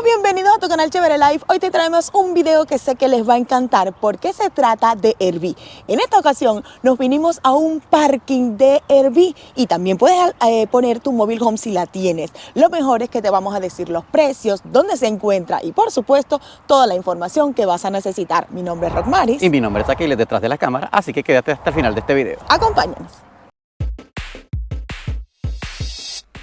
bienvenidos a tu canal Chévere Life. Hoy te traemos un video que sé que les va a encantar porque se trata de Airbnb. En esta ocasión nos vinimos a un parking de Airbnb y también puedes poner tu mobile home si la tienes. Lo mejor es que te vamos a decir los precios, dónde se encuentra y por supuesto toda la información que vas a necesitar. Mi nombre es Rockmaris. Y mi nombre es Aquiles detrás de la cámara, así que quédate hasta el final de este video. Acompáñanos.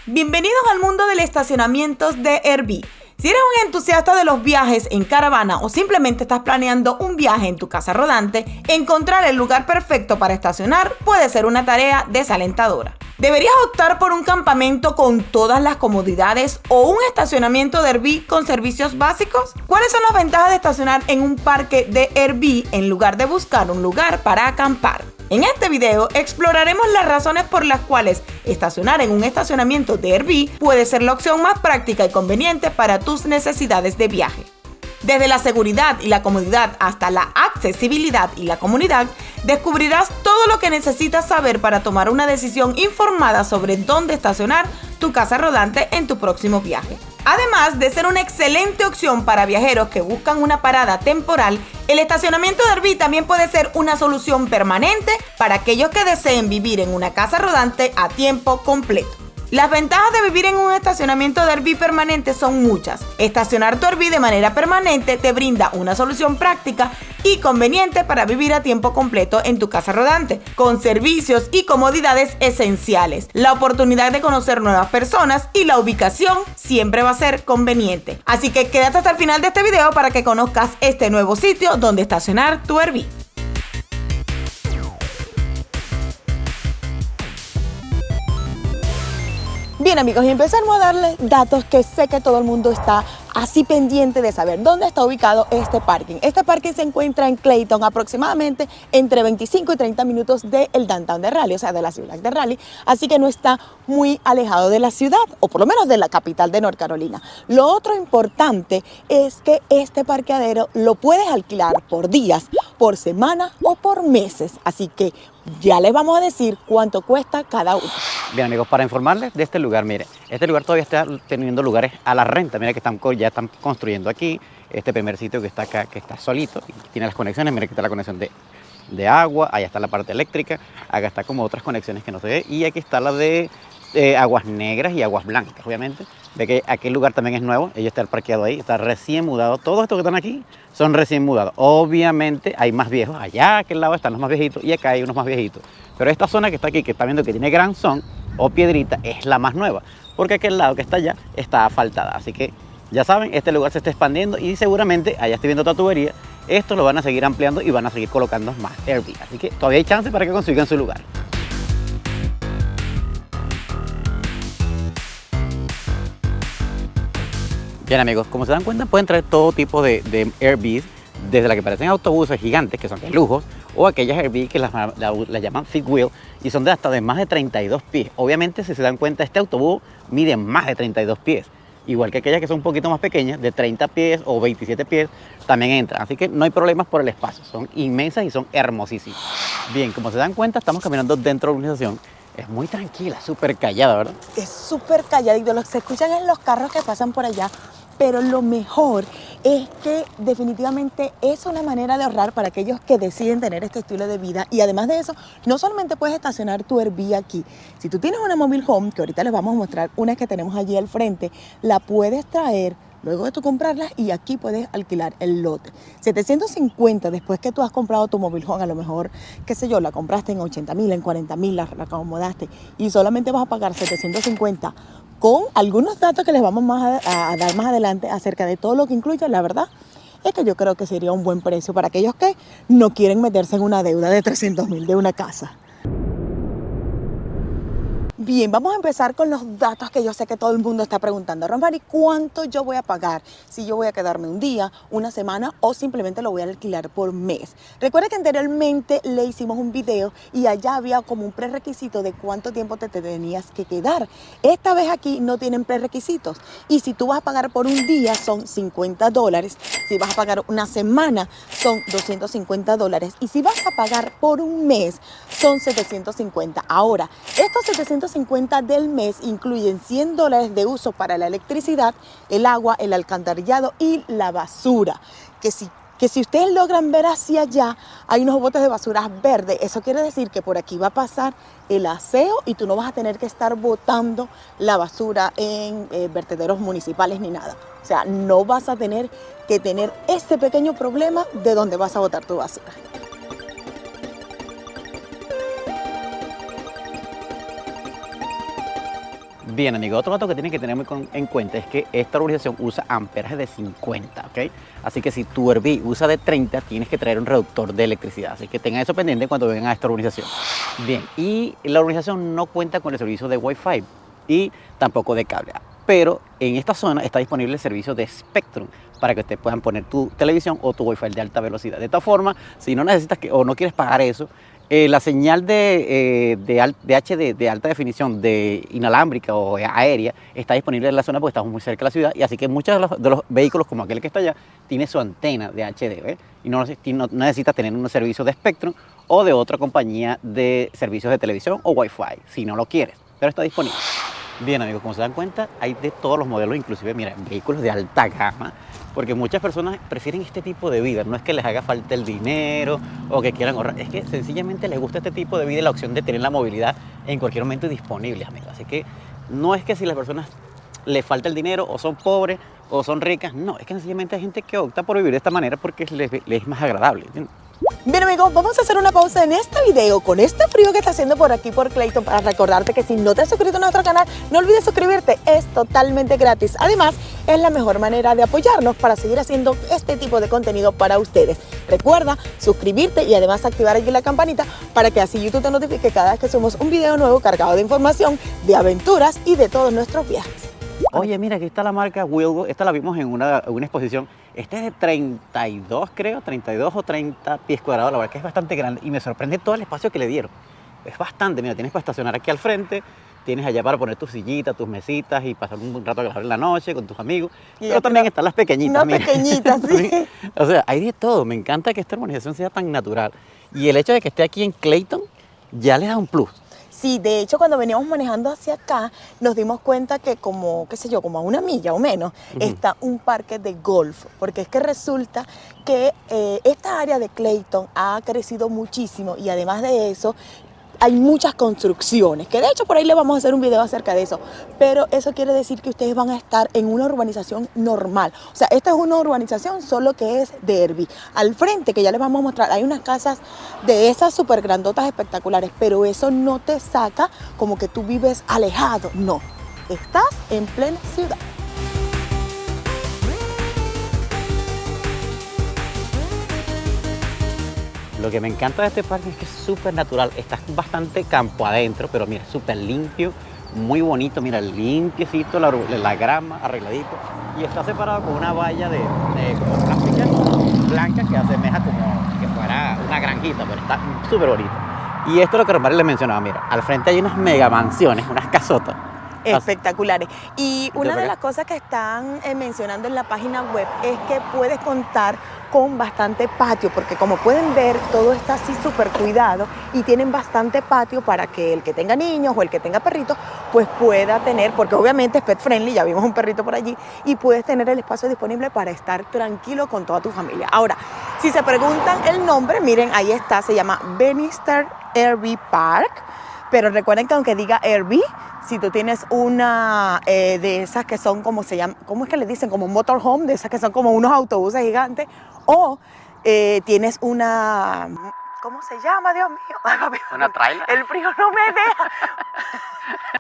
Bienvenidos al mundo del estacionamiento de Airbnb. Si eres un entusiasta de los viajes en caravana o simplemente estás planeando un viaje en tu casa rodante, encontrar el lugar perfecto para estacionar puede ser una tarea desalentadora. ¿Deberías optar por un campamento con todas las comodidades o un estacionamiento de Airbnb con servicios básicos? ¿Cuáles son las ventajas de estacionar en un parque de Airbnb en lugar de buscar un lugar para acampar? En este video exploraremos las razones por las cuales estacionar en un estacionamiento de Airbnb puede ser la opción más práctica y conveniente para tus necesidades de viaje. Desde la seguridad y la comodidad hasta la accesibilidad y la comunidad, descubrirás todo lo que necesitas saber para tomar una decisión informada sobre dónde estacionar tu casa rodante en tu próximo viaje. Además de ser una excelente opción para viajeros que buscan una parada temporal, el estacionamiento de Airbnb también puede ser una solución permanente para aquellos que deseen vivir en una casa rodante a tiempo completo. Las ventajas de vivir en un estacionamiento de Airbnb permanente son muchas. Estacionar tu Airbnb de manera permanente te brinda una solución práctica y conveniente para vivir a tiempo completo en tu casa rodante, con servicios y comodidades esenciales, la oportunidad de conocer nuevas personas y la ubicación siempre va a ser conveniente. Así que quédate hasta el final de este video para que conozcas este nuevo sitio donde estacionar tu Airbnb. Bien amigos, y empezamos a darles datos que sé que todo el mundo está así pendiente de saber dónde está ubicado este parking. Este parking se encuentra en Clayton, aproximadamente entre 25 y 30 minutos del downtown de Raleigh, o sea, de la ciudad de Raleigh, así que no está muy alejado de la ciudad, o por lo menos de la capital de North Carolina. Lo otro importante es que este parqueadero lo puedes alquilar por días, por semana o por meses, así que ya les vamos a decir cuánto cuesta cada uno. Bien amigos, para informarles de este lugar, mire, este lugar todavía está teniendo lugares a la renta. Mira que ya están construyendo aquí este primer sitio que está acá, que está solito y tiene las conexiones. Mira que está la conexión de agua, allá está la parte eléctrica, acá está como otras conexiones que no se ve y aquí está la de aguas negras y aguas blancas, obviamente. Ve que aquel lugar también es nuevo, ellos están parqueado ahí, está recién mudado. Todos estos que están aquí son recién mudados. Obviamente hay más viejos, allá a aquel lado están los más viejitos y acá hay unos más viejitos. Pero esta zona que está aquí, que está viendo que tiene granzón o piedrita, es la más nueva, porque aquel lado que está allá está asfaltada. Así que ya saben, este lugar se está expandiendo y seguramente allá estoy viendo otra tubería. Esto lo van a seguir ampliando y van a seguir colocando más Airbnb. Así que todavía hay chance para que consigan su lugar. Bien amigos, como se dan cuenta pueden traer todo tipo de Airbnb, desde las que parecen autobuses gigantes, que son de lujos, o aquellas Airbnb que las llaman fifth wheel y son de hasta de más de 32 pies. Obviamente, si se dan cuenta, este autobús mide más de 32 pies. Igual que aquellas que son un poquito más pequeñas, de 30 pies o 27 pies, también entran. Así que no hay problemas por el espacio, son inmensas y son hermosísimas. Bien, como se dan cuenta, estamos caminando dentro de la urbanización. Es muy tranquila, súper callada, ¿verdad? Es súper calladito, lo que se escuchan es los carros que pasan por allá, pero lo mejor es que definitivamente es una manera de ahorrar para aquellos que deciden tener este estilo de vida. Y además de eso, no solamente puedes estacionar tu Airbnb aquí. Si tú tienes una mobile home, que ahorita les vamos a mostrar una que tenemos allí al frente, la puedes traer luego de tú comprarlas y aquí puedes alquilar el lote. 750 después que tú has comprado tu mobile home, a lo mejor, qué sé yo, la compraste en 80,000, en 40,000, la acomodaste y solamente vas a pagar 750 con algunos datos que les vamos a dar más adelante acerca de todo lo que incluye. La verdad es que yo creo que sería un buen precio para aquellos que no quieren meterse en una deuda de 300,000 de una casa. Bien, vamos a empezar con los datos que yo sé que todo el mundo está preguntando. Rosemary, ¿cuánto yo voy a pagar si yo voy a quedarme un día, una semana o simplemente lo voy a alquilar por mes? Recuerda que anteriormente le hicimos un video y allá había como un prerequisito de cuánto tiempo te tenías que quedar. Esta vez aquí no tienen prerequisitos y si tú vas a pagar por un día son $50, si vas a pagar una semana son $250 y si vas a pagar por un mes son 750. Ahora, estos 750 $250 del mes incluyen $100 de uso para la electricidad, el agua, el alcantarillado y la basura. Que si ustedes logran ver hacia allá, hay unos botes de basura verdes. Eso quiere decir que por aquí va a pasar el aseo y tú no vas a tener que estar botando la basura en vertederos municipales ni nada. O sea, no vas a tener que tener ese pequeño problema de dónde vas a botar tu basura. Bien, amigo, otro dato que tienen que tener en cuenta es que esta urbanización usa amperaje de 50, ¿ok? Así que si tu Airbnb usa de 30, tienes que traer un reductor de electricidad. Así que tengan eso pendiente cuando vengan a esta urbanización. Bien, y la urbanización no cuenta con el servicio de Wi-Fi y tampoco de cable. Pero en esta zona está disponible el servicio de Spectrum para que ustedes puedan poner tu televisión o tu Wi-Fi de alta velocidad. De esta forma, si no necesitas o no quieres pagar eso, la señal de HD de alta definición de inalámbrica o aérea está disponible en la zona porque estamos muy cerca de la ciudad y así que muchos de los vehículos como aquel que está allá tiene su antena de HD, ¿ves? Y no necesitas tener un servicio de Spectrum o de otra compañía de servicios de televisión o Wi-Fi si no lo quieres, pero está disponible. Bien, amigos, como se dan cuenta, hay de todos los modelos, inclusive, mira, vehículos de alta gama, porque muchas personas prefieren este tipo de vida. No es que les haga falta el dinero o que quieran ahorrar, es que sencillamente les gusta este tipo de vida y la opción de tener la movilidad en cualquier momento disponible, amigos. Así que no es que si las personas les falta el dinero o son pobres o son ricas, no, es que sencillamente hay gente que opta por vivir de esta manera porque les es más agradable, ¿entiendes? Bien, amigos, vamos a hacer una pausa en este video con este frío que está haciendo por aquí por Clayton para recordarte que si no te has suscrito a nuestro canal, no olvides suscribirte, es totalmente gratis. Además, es la mejor manera de apoyarnos para seguir haciendo este tipo de contenido para ustedes. Recuerda suscribirte y además activar aquí la campanita para que así YouTube te notifique cada vez que subimos un video nuevo cargado de información, de aventuras y de todos nuestros viajes. Oye, mira, aquí está la marca Wilgo. Esta la vimos en una exposición. Este es de 32, creo, 32 o 30 pies cuadrados. La verdad que es bastante grande y me sorprende todo el espacio que le dieron. Es bastante, mira, tienes para estacionar aquí al frente, tienes allá para poner tus sillitas, tus mesitas y pasar un rato agradable en la noche con tus amigos. Pero también están las pequeñitas, unas pequeñitas, sí. O sea, hay de todo. Me encanta que esta urbanización sea tan natural. Y el hecho de que esté aquí en Clayton ya le da un plus. Sí, de hecho, cuando veníamos manejando hacia acá, nos dimos cuenta que como, qué sé yo, como a 1 milla o menos, está un parque de golf. Porque es que resulta que esta área de Clayton ha crecido muchísimo y además de eso, hay muchas construcciones, que de hecho por ahí le vamos a hacer un video acerca de eso, pero eso quiere decir que ustedes van a estar en una urbanización normal. O sea, esta es una urbanización solo que es de Airbnb. Al frente, que ya les vamos a mostrar, hay unas casas de esas súper grandotas espectaculares, pero eso no te saca como que tú vives alejado, no, estás en plena ciudad. Lo que me encanta de este parque es que es súper natural, está bastante campo adentro, pero mira, súper limpio, muy bonito, mira, limpiecito, la grama, arregladito, y está separado con una valla de como plástica blanca que asemeja como que fuera una granjita, pero está súper bonito. Y esto es lo que Romari les mencionaba, mira, al frente hay unas mega mansiones, unas casotas. Espectaculares. Y una de las cosas que están mencionando en la página web es que puedes contar con bastante patio, porque como pueden ver, todo está así súper cuidado y tienen bastante patio para que el que tenga niños o el que tenga perritos, pues pueda tener, porque obviamente es pet friendly, ya vimos un perrito por allí, y puedes tener el espacio disponible para estar tranquilo con toda tu familia. Ahora, si se preguntan el nombre, miren, ahí está, se llama Bannister RV Park, pero recuerden que aunque diga RV, si tú tienes una de esas que son como se llama, ¿cómo es que le dicen? Como un motorhome, de esas que son como unos autobuses gigantes, o tienes una, ¿cómo se llama, Dios mío? ¿Una traila? El frío no me deja.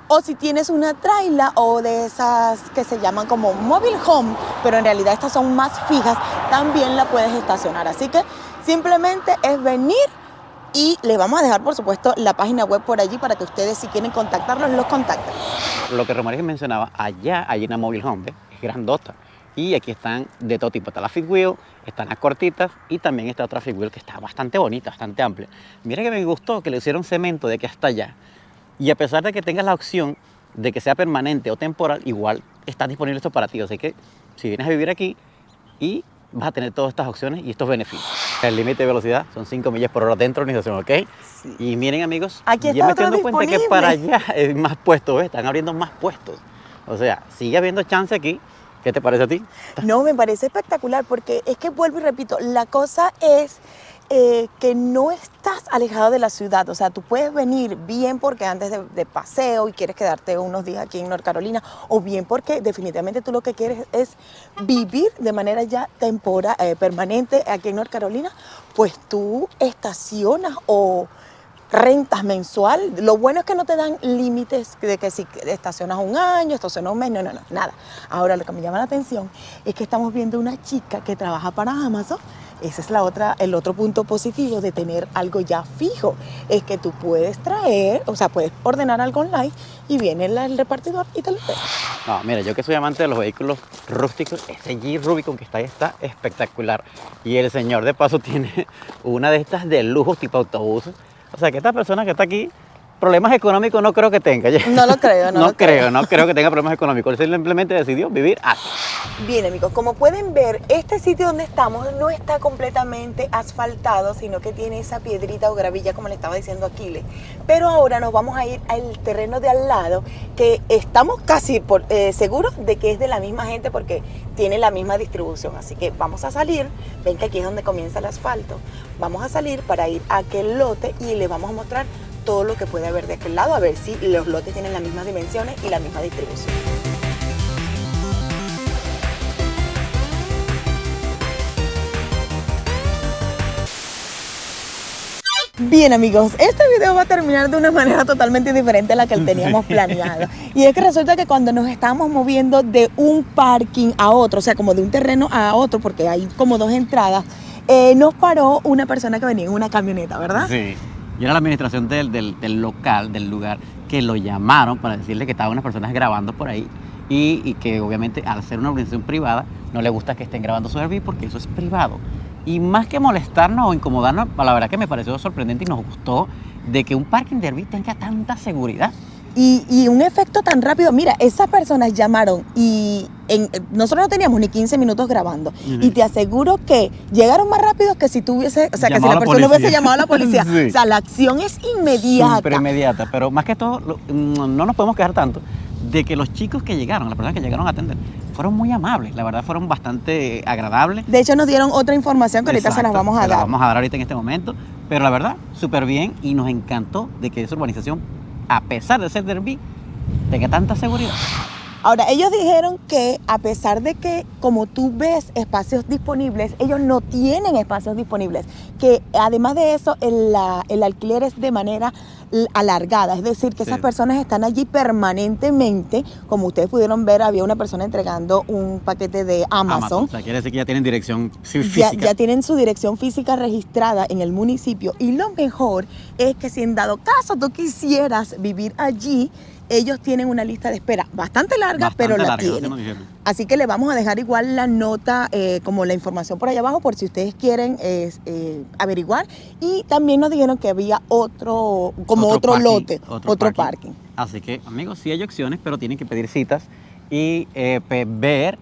O si tienes una traila o de esas que se llaman como mobile home, pero en realidad estas son más fijas, también la puedes estacionar. Así que simplemente es venir y les vamos a dejar, por supuesto, la página web por allí para que ustedes, si quieren contactarlos, los contacten. Lo que Romari mencionaba, allá hay una mobile home, ¿ves? Es grandota. Y aquí están de todo tipo. Está la fifth wheel, están las cortitas y también está otra fifth wheel que está bastante bonita, bastante amplia. Mira que me gustó que le hicieron cemento de aquí hasta allá. Y a pesar de que tengas la opción de que sea permanente o temporal, igual está disponible esto para ti. Así que si vienes a vivir aquí y vas a tener todas estas opciones y estos beneficios. El límite de velocidad son 5 millas por hora dentro de la organización, ¿ok? Sí. Y miren, amigos, Aquí está ya me otro estoy dando cuenta que disponible. para allá hay más puestos, ¿ves? Están abriendo más puestos. O sea, sigue habiendo chance aquí. ¿Qué te parece a ti? No, me parece espectacular porque es que vuelvo y repito, la cosa es que no estás alejado de la ciudad, o sea, tú puedes venir bien porque antes de paseo y quieres quedarte unos días aquí en North Carolina, o bien porque definitivamente tú lo que quieres es vivir de manera ya permanente aquí en North Carolina, pues tú estacionas o rentas mensual. Lo bueno es que no te dan límites de que si estacionas un año, estacionas un mes, no, nada. Ahora, lo que me llama la atención es que estamos viendo una chica que trabaja para Amazon. Ese es el otro punto positivo de tener algo ya fijo. Es que tú puedes traer, o sea, puedes ordenar algo online y viene el repartidor y te lo trae. No, mira, yo que soy amante de los vehículos rústicos, ese Jeep Rubicon que está ahí está espectacular. Y el señor de paso tiene una de estas de lujo tipo autobús. O sea, que esta persona que está aquí, problemas económicos no creo que tenga. No lo creo, no creo que tenga problemas económicos. Él simplemente decidió vivir así. Bien, amigos, como pueden ver, este sitio donde estamos no está completamente asfaltado, sino que tiene esa piedrita o gravilla, como le estaba diciendo Aquiles. Pero ahora nos vamos a ir al terreno de al lado, que estamos casi seguros de que es de la misma gente porque tiene la misma distribución. Así que vamos a salir, ven que aquí es donde comienza el asfalto. Vamos a salir para ir a aquel lote y les vamos a mostrar todo lo que puede haber de aquel lado, a ver si los lotes tienen las mismas dimensiones y la misma distribución. Bien, amigos, este video va a terminar de una manera totalmente diferente a la que teníamos planeado. Y es que resulta que cuando nos estábamos moviendo de un parking a otro, o sea, como de un terreno a otro, porque hay como dos entradas, nos paró una persona que venía en una camioneta, ¿verdad? Sí. Y era la administración del local, del lugar, que lo llamaron para decirle que estaban unas personas grabando por ahí y que obviamente al ser una organización privada no le gusta que estén grabando su Airbnb porque eso es privado. Y más que molestarnos o incomodarnos, la verdad que me pareció sorprendente y nos gustó de que un parking de Airbnb tenga tanta seguridad. Y un efecto tan rápido. Mira, esas personas llamaron y nosotros no teníamos ni 15 minutos grabando. Y te aseguro que llegaron más rápido que si tuviese, o sea, que si la persona hubiese llamado a la policía. Sí. O sea, la acción es inmediata. Súper inmediata, pero más que todo, no nos podemos quejar tanto de que los chicos que llegaron, las personas que llegaron a atender, fueron muy amables, la verdad fueron bastante agradables. De hecho, nos dieron otra información que ahorita se las vamos a dar. Se las vamos a dar ahorita en este momento, pero la verdad, súper bien y nos encantó de que esa urbanización, a pesar de ser de Airbnb, tenga tanta seguridad. Ahora, ellos dijeron que a pesar de que, como tú ves espacios disponibles, ellos no tienen espacios disponibles, que además de eso, el alquiler es de manera alargada, es decir, que esas personas están allí permanentemente. Como ustedes pudieron ver, había una persona entregando un paquete de Amazon. O sea, quiere decir que ya tienen dirección física. Ya tienen su dirección física registrada en el municipio, y lo mejor es que si en dado caso tú quisieras vivir allí, ellos tienen una lista de espera bastante larga, pero la tienen. Así que le vamos a dejar igual la nota, como la información por allá abajo, por si ustedes quieren averiguar. Y también nos dijeron que había otro lote, otro parking. Así que, amigos, sí hay opciones, pero tienen que pedir citas y ver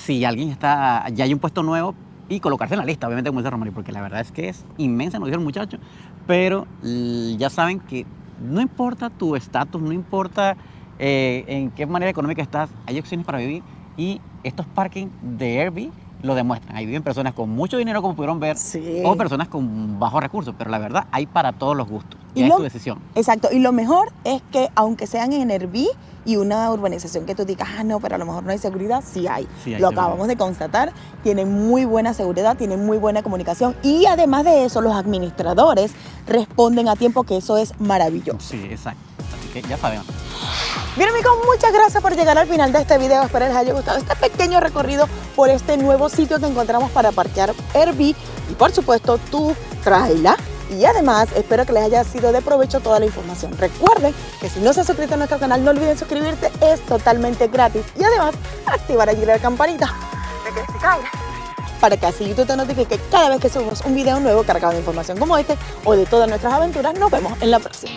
si alguien ya hay un puesto nuevo y colocarse en la lista, obviamente, como dice Romari, porque la verdad es que es inmensa, nos dijo el muchacho, pero ya saben que no importa tu estatus, no importa en qué manera económica estás, hay opciones para vivir y estos parking de Airbnb lo demuestran. Ahí viven personas con mucho dinero, como pudieron ver, o personas con bajos recursos, pero la verdad hay para todos los gustos. Ya es tu decisión. Exacto, y lo mejor es que aunque sean en Airbnb y una urbanización que tú digas, no, pero a lo mejor no hay seguridad, sí hay. Lo acabamos de constatar, tienen muy buena seguridad, tienen muy buena comunicación y además de eso los administradores responden a tiempo, que eso es maravilloso. Sí, exacto. Así que ya sabemos. Bien, amigos, muchas gracias por llegar al final de este video. Espero les haya gustado este pequeño recorrido por este nuevo sitio que encontramos para parquear Airbnb y, por supuesto, tú tráela. Y además, espero que les haya sido de provecho toda la información. Recuerden que si no se han suscrito a nuestro canal, no olviden suscribirte, es totalmente gratis. Y además, activar allí la campanita de que se caiga, para que así YouTube te notifique cada vez que subimos un video nuevo cargado de información como este o de todas nuestras aventuras. Nos vemos en la próxima.